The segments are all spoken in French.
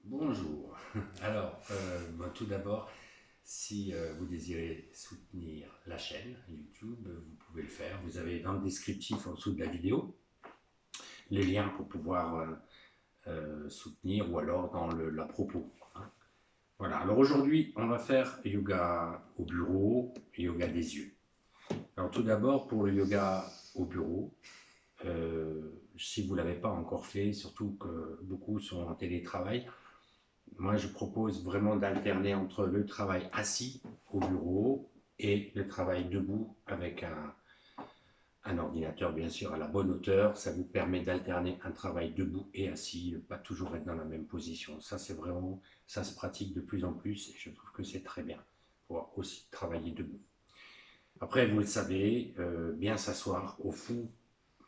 Bonjour. Alors, tout d'abord, si vous désirez soutenir la chaîne YouTube, vous pouvez le faire. Vous avez dans le descriptif en dessous de la vidéo les liens pour pouvoir soutenir ou alors dans la propos, hein. Voilà, alors aujourd'hui, on va faire yoga au bureau, yoga des yeux. Alors tout d'abord, pour le yoga au bureau, si vous ne l'avez pas encore fait, surtout que beaucoup sont en télétravail, moi, je propose vraiment d'alterner entre le travail assis au bureau et le travail debout avec un ordinateur, bien sûr, à la bonne hauteur. Ça vous permet d'alterner un travail debout et assis, pas toujours être dans la même position. Ça, c'est vraiment, ça se pratique de plus en plus et je trouve que c'est très bien pour aussi travailler debout. Après, vous le savez, bien s'asseoir au fond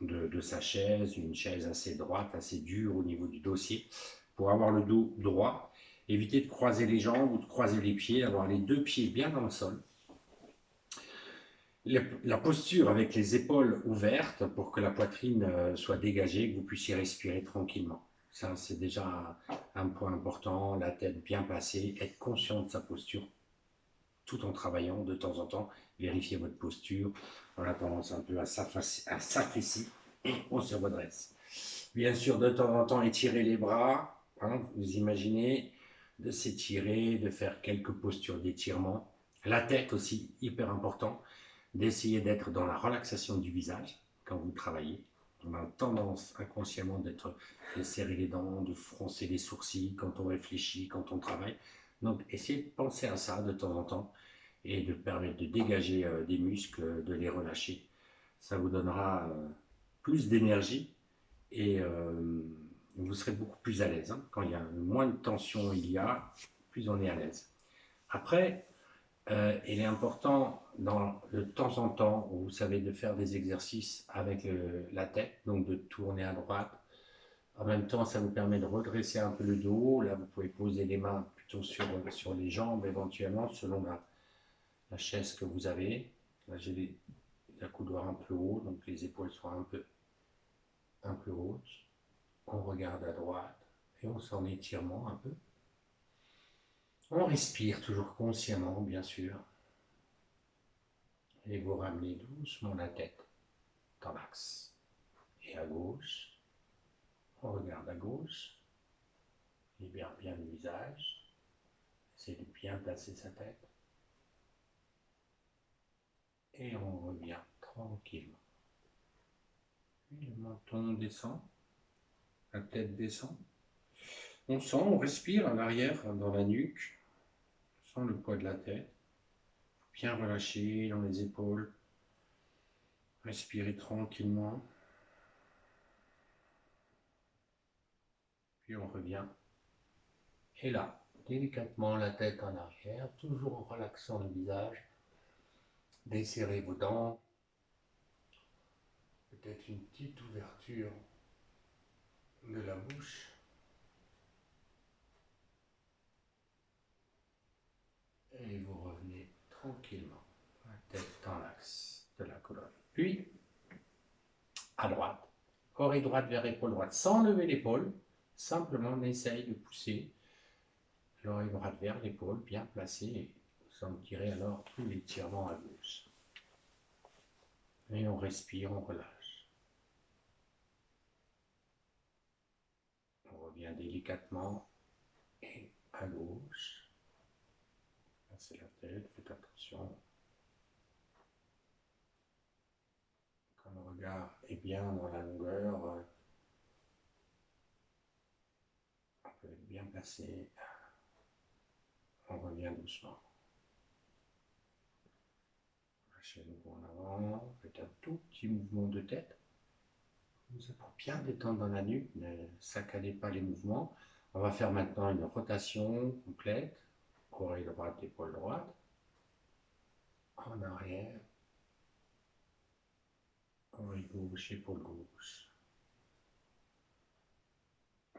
de sa chaise, une chaise assez droite, assez dure au niveau du dossier, pour avoir le dos droit. Évitez de croiser les jambes ou de croiser les pieds, avoir les deux pieds bien dans le sol. La posture avec les épaules ouvertes pour que la poitrine soit dégagée, que vous puissiez respirer tranquillement. Ça, c'est déjà un point important, la tête bien placée, être conscient de sa posture tout en travaillant de temps en temps, vérifier votre posture. On a tendance un peu à s'affaisser et on se redresse. Bien sûr, de temps en temps, étirer les bras, hein, vous imaginez, de s'étirer, de faire quelques postures d'étirement. La tête aussi, hyper important, d'essayer d'être dans la relaxation du visage quand vous travaillez. On a tendance inconsciemment de serrer les dents, de froncer les sourcils quand on réfléchit, quand on travaille. Donc, essayez de penser à ça de temps en temps et de permettre de dégager des muscles, de les relâcher. Ça vous donnera plus d'énergie et vous serez beaucoup plus à l'aise, hein. Quand il y a moins de tension il y a, plus on est à l'aise. Après, il est important de temps en temps, vous savez, de faire des exercices avec la tête, donc de tourner à droite. En même temps, ça vous permet de redresser un peu le dos. Là, vous pouvez poser les mains plutôt sur les jambes éventuellement, selon la chaise que vous avez. Là, j'ai la coudoir un peu haut, donc les épaules sont un peu hautes. On regarde à droite et on s'en étirement un peu. On respire toujours consciemment, bien sûr. Et vous ramenez doucement la tête dans l'axe. Et à gauche, on regarde à gauche, libère bien le visage, essaie de bien placer sa tête. Et on revient tranquillement. Puis le menton descend, la tête descend. On sent, on respire à l'arrière, dans la nuque. On sent le poids de la tête. Bien relâché dans les épaules. Respirez tranquillement. Puis on revient. Et là, délicatement la tête en arrière, toujours en relaxant le visage. Desserrez vos dents. Peut-être une petite ouverture de la bouche. Et vous revenez tranquillement. La tête dans l'axe de la colonne. Puis, à droite. Oreille droite vers épaule droite. Sans lever l'épaule. Simplement, on essaye de pousser l'oreille droite vers l'épaule, bien placée. Et vous sentirez alors tout l'étirement à gauche. Et on respire, on relâche. On revient délicatement et à gauche. Passez la tête, faites attention. Quand le regard est bien dans la longueur, on peut être bien placé. On revient doucement. Lâchez le dos en avant, faites un tout petit mouvement de tête. Pour bien détendre dans la nuque, ne saccadez pas les mouvements. On va faire maintenant une rotation complète. Oreille droite, épaule droite. En arrière. Oreille gauche, épaule gauche.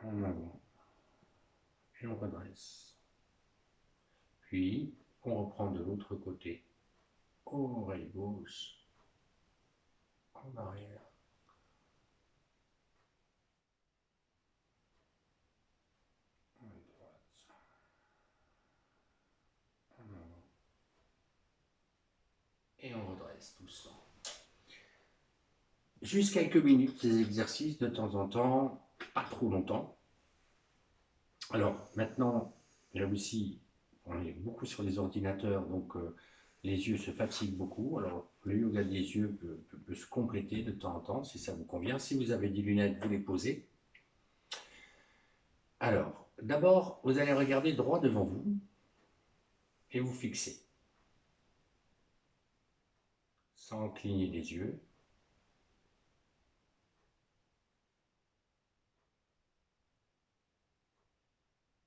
En avant. Et on redresse. Puis, on reprend de l'autre côté. Oreille gauche. En arrière. Oreille droite. Et on redresse doucement. Juste quelques minutes, ces exercices de temps en temps, pas trop longtemps. Alors maintenant, là aussi, on est beaucoup sur les ordinateurs, donc les yeux se fatiguent beaucoup. Alors le yoga des yeux peut se compléter de temps en temps si ça vous convient. Si vous avez des lunettes, vous les posez. Alors, d'abord, vous allez regarder droit devant vous et vous fixer, sans cligner les yeux.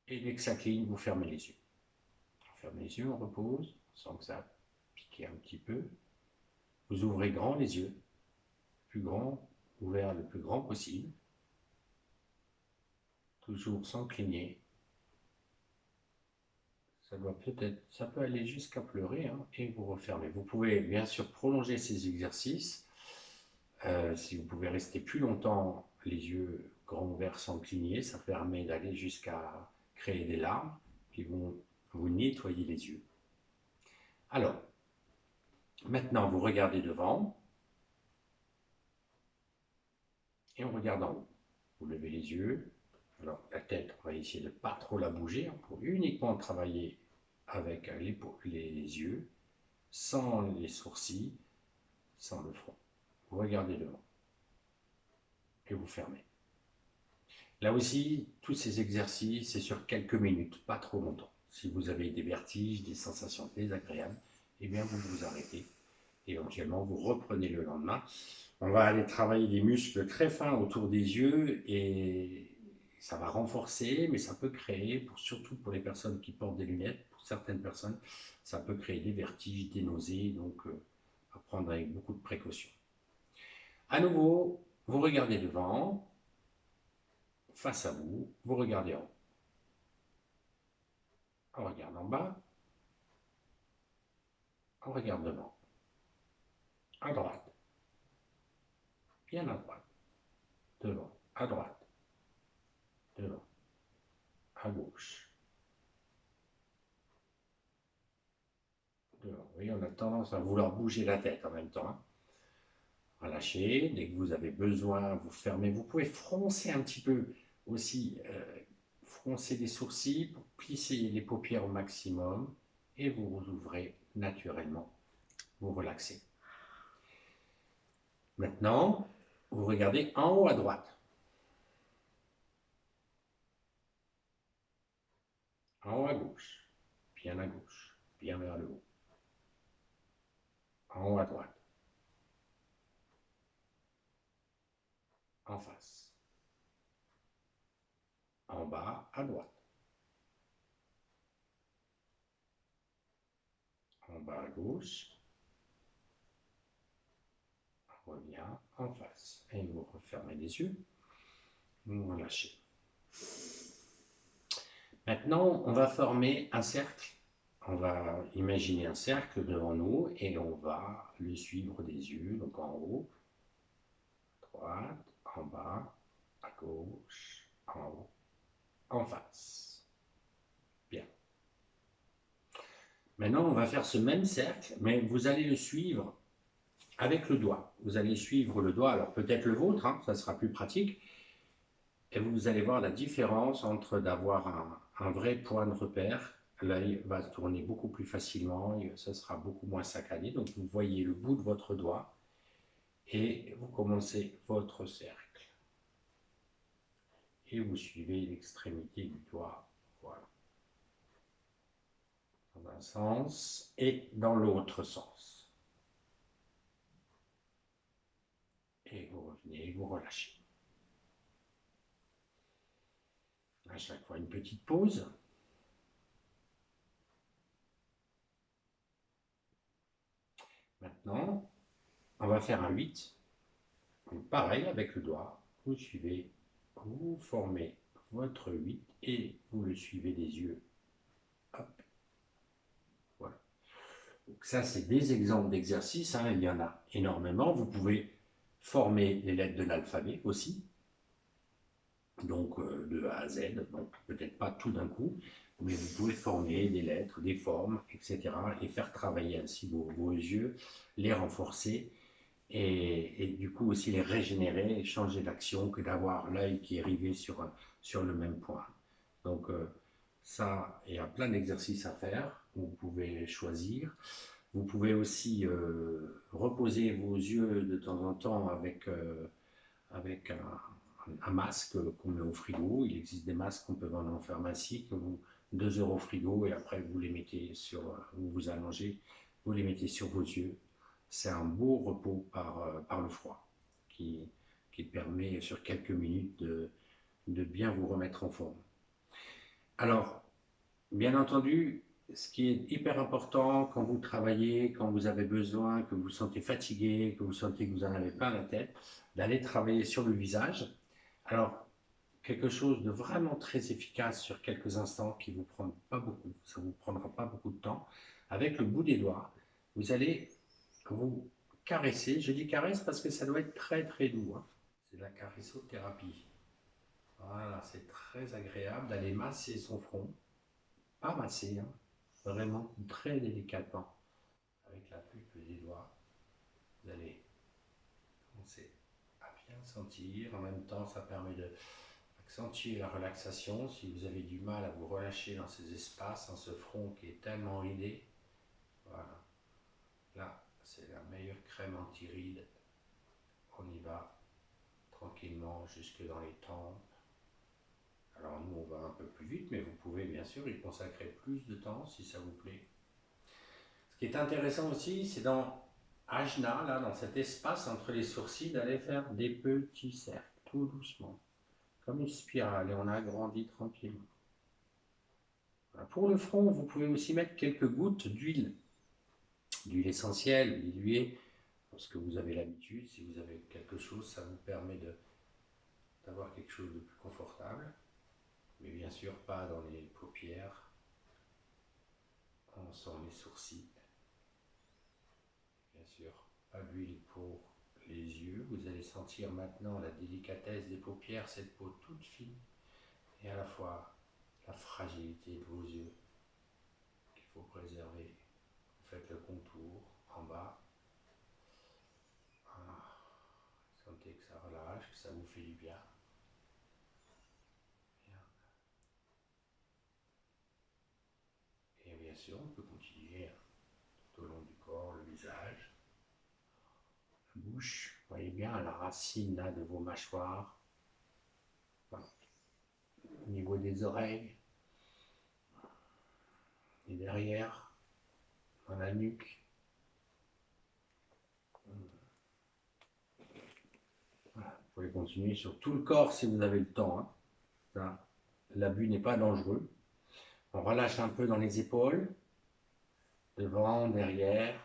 Et dès que ça cligne, vous fermez les yeux. On ferme les yeux, on repose, sans que ça pique un petit peu. Vous ouvrez grand les yeux, plus grand, ouvert le plus grand possible, toujours sans cligner. Ça peut aller jusqu'à pleurer, hein, et vous refermez. Vous pouvez bien sûr prolonger ces exercices. Si vous pouvez rester plus longtemps les yeux grands ouverts sans cligner, ça permet d'aller jusqu'à créer des larmes, puis vous nettoyez les yeux. Alors, maintenant vous regardez devant et on regarde en haut. Vous levez les yeux. Alors la tête, on va essayer de ne pas trop la bouger, hein, pour uniquement travailler avec les yeux, sans les sourcils, sans le front. Vous regardez devant et vous fermez. Là aussi, tous ces exercices, c'est sur quelques minutes, pas trop longtemps. Si vous avez des vertiges, des sensations désagréables, eh bien vous vous arrêtez. Éventuellement, vous reprenez le lendemain. On va aller travailler des muscles très fins autour des yeux et ça va renforcer, mais ça peut créer, surtout pour les personnes qui portent des lunettes, pour certaines personnes, ça peut créer des vertiges, des nausées, donc à prendre avec beaucoup de précautions. À nouveau, vous regardez devant, face à vous, vous regardez en haut. On regarde en bas, on regarde devant, à droite, bien à droite, devant, à droite, devant, à gauche, devant. Vous voyez, on a tendance à vouloir bouger la tête en même temps, hein. Relâchez, dès que vous avez besoin, vous fermez. Vous pouvez froncer un petit peu aussi, froncer les sourcils pour plisser les paupières au maximum et vous ouvrez naturellement, vous relaxez. Maintenant, vous regardez en haut à droite. En haut à gauche, bien vers le haut. En haut à droite, en face. En bas à droite. En bas à gauche. On revient en face. Et vous refermez les yeux. Vous relâchez. Maintenant, on va former un cercle. On va imaginer un cercle devant nous et on va le suivre des yeux, donc en haut, à droite, en bas, à gauche, en haut, en face. Bien. Maintenant, on va faire ce même cercle, mais vous allez le suivre avec le doigt. Vous allez suivre le doigt, alors peut-être le vôtre, hein, ça sera plus pratique, et vous allez voir la différence entre d'avoir un vrai point de repère. L'œil va tourner beaucoup plus facilement, et ça sera beaucoup moins saccadé. Donc vous voyez le bout de votre doigt et vous commencez votre cercle. Et vous suivez l'extrémité du doigt, voilà, dans un sens et dans l'autre sens. Et vous revenez, vous relâchez. À chaque fois une petite pause. Maintenant, on va faire un 8. Donc, pareil avec le doigt, vous suivez, vous formez votre 8 et vous le suivez des yeux. Hop. Voilà. Donc ça, c'est des exemples d'exercices, hein, il y en a énormément. Vous pouvez former les lettres de l'alphabet aussi. donc de A à Z, donc peut-être pas tout d'un coup, mais vous pouvez former des lettres, des formes, etc. et faire travailler ainsi vos yeux, les renforcer et du coup aussi les régénérer et changer d'action que d'avoir l'œil qui est rivé sur le même point. Donc ça, il y a plein d'exercices à faire, vous pouvez choisir. Vous pouvez aussi reposer vos yeux de temps en temps avec un masque qu'on met au frigo. Il existe des masques qu'on peut vendre en pharmacie, que vous 2 euros au frigo et après vous les mettez sur, vous vous allongez, vous les mettez sur vos yeux. C'est un beau repos par le froid qui, qui permet sur quelques minutes de bien vous remettre en forme. Alors, bien entendu, ce qui est hyper important quand vous travaillez, quand vous avez besoin, que vous vous sentez fatigué, que vous sentez que vous en avez plein la tête, d'aller travailler sur le visage. Alors, quelque chose de vraiment très efficace sur quelques instants qui vous prend pas beaucoup, ça ne vous prendra pas beaucoup de temps. Avec le bout des doigts, vous allez vous caresser. Je dis caresse parce que ça doit être très très doux, hein. C'est de la caressothérapie. Voilà, c'est très agréable d'aller masser son front. Pas masser, hein, vraiment très délicatement. Avec la pulpe des doigts, vous allez commencer à bien sentir. En même temps, ça permet d'accentuer la relaxation. Si vous avez du mal à vous relâcher dans ces espaces, dans ce front qui est tellement ridé, voilà. Là, c'est la meilleure crème anti-rides. On y va tranquillement jusque dans les tempes. Alors nous, on va un peu plus vite, mais vous pouvez bien sûr y consacrer plus de temps si ça vous plaît. Ce qui est intéressant aussi, c'est dans Ajna, là, dans cet espace entre les sourcils, d'aller faire des petits cercles, tout doucement, comme une spirale, et on agrandit tranquillement. Voilà. Pour le front, vous pouvez aussi mettre quelques gouttes d'huile essentielle, diluée, parce que vous avez l'habitude. Si vous avez quelque chose, ça vous permet d'avoir quelque chose de plus confortable, mais bien sûr pas dans les paupières, on sent les sourcils. Bien sûr, pas d'huile pour les yeux. Vous allez sentir maintenant la délicatesse des paupières, cette peau toute fine, et à la fois la fragilité de vos yeux qu'il faut préserver. Vous faites le contour en bas. Voilà. Sentez que ça relâche, que ça vous fait du bien. Et bien sûr, on peut continuer tout au long du corps, le visage, la bouche. Vous voyez bien la racine là, de vos mâchoires. Voilà. Au niveau des oreilles et derrière, dans la nuque. Voilà. Vous pouvez continuer sur tout le corps si vous avez le temps, hein. Ça, l'abus n'est pas dangereux. On relâche un peu dans les épaules, devant, derrière.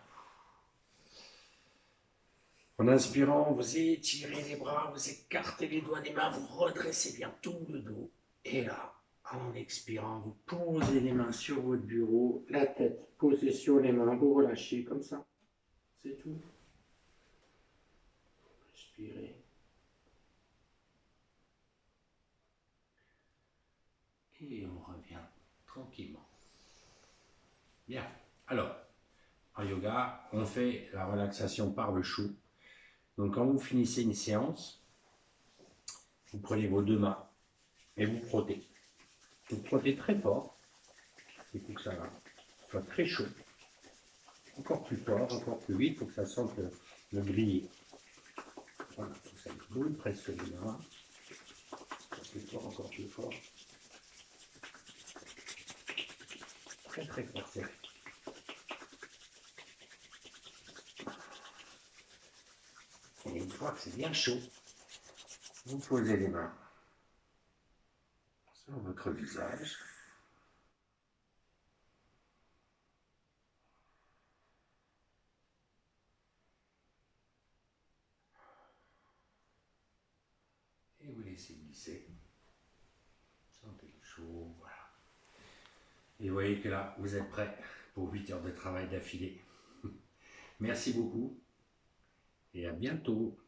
En inspirant, vous étirez les bras, vous écartez les doigts des mains, vous redressez bien tout le dos. Et là, en expirant, vous posez les mains sur votre bureau, la tête posée sur les mains, vous relâchez comme ça. C'est tout. Respirez. Et on revient tranquillement. Bien. Alors, en yoga, on fait la relaxation par le chaud. Donc, quand vous finissez une séance, vous prenez vos 2 mains et vous frottez. Vous frottez très fort. Il faut que ça soit très chaud. Encore plus fort, encore plus vite, pour que ça sente le griller. Voilà, ça brûle presque les mains. Encore plus fort. Très très fort, c'est. Et une fois que c'est bien chaud, vous posez les mains sur votre visage. Et vous laissez glisser. Sentez le chaud, voilà. Et vous voyez que là, vous êtes prêt pour 8 heures de travail d'affilée. Merci beaucoup et à bientôt.